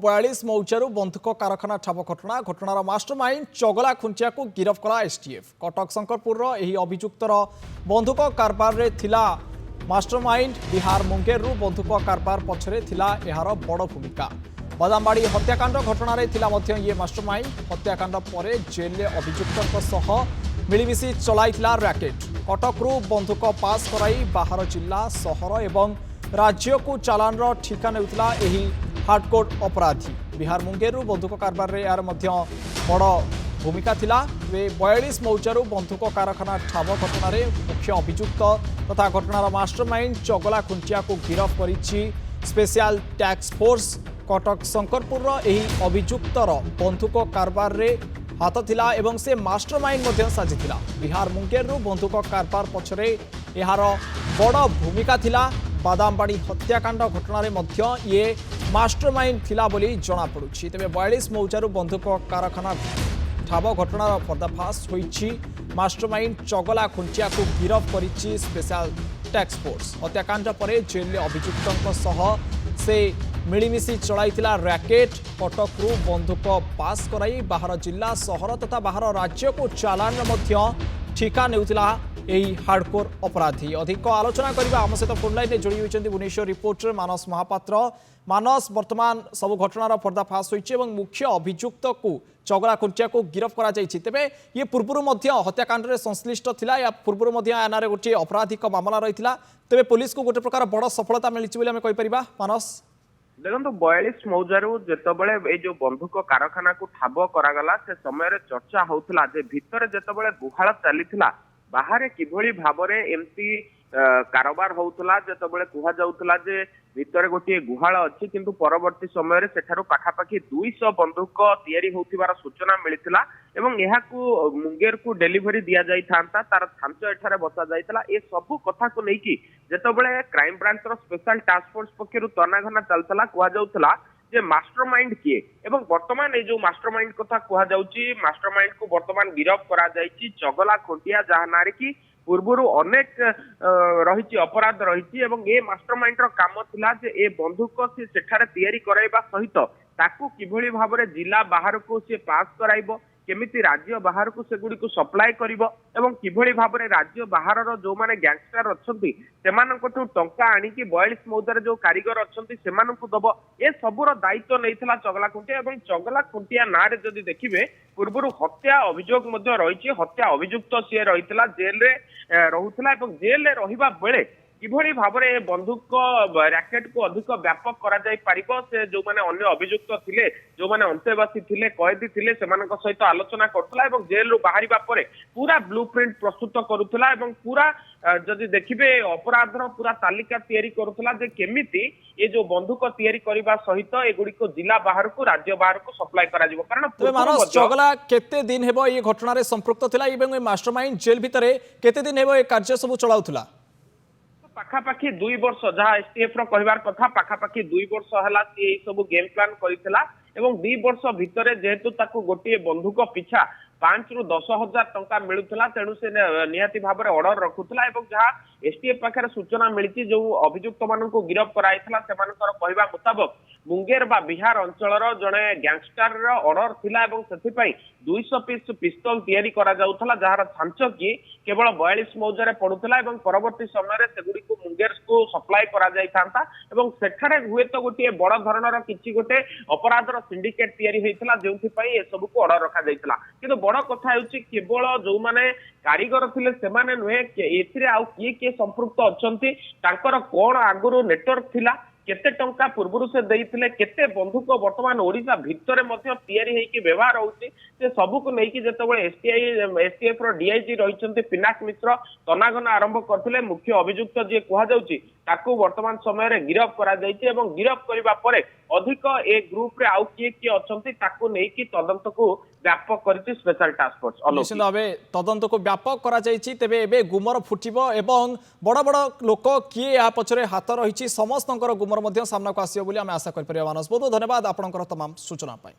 42 मौजारू बंधुक कारखाना ठाब घटनार मास्टरमाइंड चगला खुंचिया को गिरफ कला एसटीएफ। कटक शंकरपुर अभियुक्तर बंधुक कारबार रे थिला मास्टरमाइंड बिहार मुंगेर बंधुक कारबार पछरे थिला एहार बड़ भूमिका। बादामबाड़ी हत्याकांड घटना रे थिला मध्य ये मास्टरमाइंड हत्याकांड परे जेल अभियुक्तर सह मिलमिशी चलाइथिला रैकेट। कटकरू बंधुक पास कराई बाहर जिला सहर एवं राज्य को चालान ठिका नेउथिला एही हार्डकोर अपराधी। बिहार मुंगेर बंधुक कारबार रे यार मध्य बड़ भूमिका थिला। 42 मौजारू बंधुक कारखाना ठाब घटना रे मुख्य अभियुक्त तथा घटनार मास्टरमाइंड चगला खुंटिया को गिरफ करिछि स्पेशल टैक्स फोर्स। कटक शंकरपुर एही अभियुक्तर बंधुक कारबार रे हाथ थिला एवं से मास्टरमाइंड मध्य साजिथिला। बिहार मुंगेर बंधुक कारबार पछरे एहार बड़ भूमिका थिला। बादामबाड़ी हत्याकांड घटना रे मध्य ये मास्टरमाइंड थिला बोली जना पड़ुछि। तेबे 42 मौजारू बंधुक कारखाना ठाब घटनार पर्दाफाश होइछि। मास्टरमाइंड चगला खुंचिया को गिरफ करिछि स्पेशल टैक्स फोर्स। हत्याकांड परे जेल अभियुक्तों सह से मिलमिशी चलाइथिला रैकेट। कटकरू बंधुक पास कराई बाहर जिला सहर तथा बाहर राज्य को चालान मध्य ठिका नेउथिला एही हार्डकोर अपराधी। अधिक आलोचना करबा आम सहित फोन लाइन जोड़ी होइछन्ती भुवनेश्वर रिपोर्टर मानस महापात्र। मानस, वर्तमान सब घटनार पर्दाफाश होइछि एवं मुख्य अभियुक्त को चगला खुंटिया को गिरफ करा जाइछि। तेबे ये पूर्वरु मध्य हत्याकांड रे संश्लिष्ट थिला या पूर्वरु मध्य आनारे गोटे अपराधिक मामला रहिथिला। तेबे पुलिस को गोटे प्रकार बड़ सफलता मिलिछि बोली हमें कहि परिबा। मानस देखो 42 मौजारू जेतबेले ए जो बंधुक कारखाना को ठाब करागला से समय चर्चा होउथला जे भितरे जेतबेले गुहाळ चलीथिला बाहर किभली भाबरे एमती कारोबार होउथला जेतबेले कुहा जाउथला जे भितरे गोटे गुहाळ अछि किंतु परवर्ती समय रे सेठारो पाखापाखी 200 बंधुक तयारी होउथिबार सूचना मिलिथिला एवं एहाकू मुंगेर को डेलीवरी दिया जाई थांता तार थांचो एठारे बसा जाईतला। ए सब कथा को नेकी जेतबेले क्राइम ब्रांच रो स्पेशल टास्क फोर्स पक्षरु तनाघना चलतला कुहा जाउथला जे मास्टरमाइंड किए एवं वर्तमान ए जो मास्टरमाइंड कथा कुहा जाउची मास्टरमाइंड को वर्तमान गिरफ करा जाईची चगला खुंटिया जहा नारी की पूर्वरु अनेक रही अपराध रही एवं ए मास्टरमाइंड रो काम थिला जे ए बंधुक से सेठारे तयारी कराइबा सहित ताकू किभली भाबरे जिला बाहर को से पास कराइबो केमिति राज्य बाहर को सेगुडी को सप्लाई करिवो एवं किभली भाबरे राज्य बाहर रो जो माने गैंगस्टर अछंती सेमानकटू टंका आनी कि 42 मौजार जो कारीगर अछंती सेमानकू दबो ए सबुर दायित्व नैथिला चगला खुंटिया एवं चगला खुंटिया नारे जदि देखिबे पूर्वरु हत्या अभियोग मध्य रहिछि। हत्या अभियुक्त से रहितला जेल रे रहुतला एवं जेल रे रहिबा बेले किभली भाबरे बंधुक रैकेट को अधिक व्यापक करा जाय पारिबो से जो माने अन्य अभियुक्त थिले जो माने अंतेवासी थिले कैदी थिले सेमानक सहित आलोचना करथला एवं जेल रु बाहरिबा परे पूरा ब्लूप्रिंट प्रस्तुत करूथला एवं पूरा जदि देखिबे अपराधर पूरा तालिका तयारी करूथला जे केमिति ए जो बंधुक तयारी करिबा सहित एगुडी को जिला बाहर को राज्य बाहर को सप्लाई करा जिवो। कारण मानस चगला केते दिन हेबो ये घटना रे संपृक्त थिला एवं मास्टरमाइंड जेल भितरे केते दिन हेबो ए कार्य सब चलाउथला पाखापाखी 2 वर्ष जहाँ एसटीएफ रो कहिबार कथा पाखापाखी 2 वर्ष हला से सब गेम प्लान करितला एवं 2 वर्ष भितरे जेहेतु ताको गोटे बंधुक पिछा 5 रु 10 हजार टंका मिलुथला तेणु से निहाती भाबरे ऑर्डर रखुथला एवं जहाँ एसटीएफ पाखरे सूचना मिलिछि जो अभियुक्त माननको गिरफ कराइथला सेमानकर कहिबा मुताबिक मुंगेर बा बिहार अंचलर जणे गैंगस्टर रो ऑर्डर थिला एवं सेथि पई 200 पीस पिस्तौल तयारी करा जाउथला जहार छांच की केवल 42 मौजारे पडुथला एवं परवर्ती समय रे सेगुडी को मुंगेर को सप्लाई करा जाई थांता एवं सेठारे हुए तो गोटे बड़ धरणर किछि गोटे अपराधर सिंडिकेट तयारी हेइथला जेउथि पई ए सब को ऑर्डर रखा जाइतला। किंतु बड़ कथा हेउछि केवल जो माने कारीगर थिले सेमाने नुहे एथिरे आउ किए संपृक्त अछंती तांकर कोन आगुरु नेटवर्क थिला केते टंका पूर्वरु से देइथिले केते बंधुक वर्तमान ओडिसा भितरे मध्य तयारी हेकि व्यवहार होउछि से सब को नेकी जेतबेले एसटीएफ रो डीआईजी रहिचंती पिनाक मिश्र तनाघना आरंभ करथिले मुख्य अभियुक्त जे कुहा जाउछि ताकू वर्तमान समय रे गिरफ करा जाइछि एवं गिरफ करिबा परे अधिक ए ग्रुप रे आउ किए अछंती ताकू नेकी तदंत को व्यापक करिछि स्पेशल टास्क फोर्स। निश्चित भावे तदंत को व्यापक करा जाइछि। तेबे एबे गुमर फुटिबो एवं बड़ बड़ लोक किए या पछरे हाथ रहिछि समस्तंकर गुमर मध्य सामना को आसियो बोली आमे आशा करि परिबा। मानस बहुत धन्यवाद आपनकर तमाम सूचना पाई।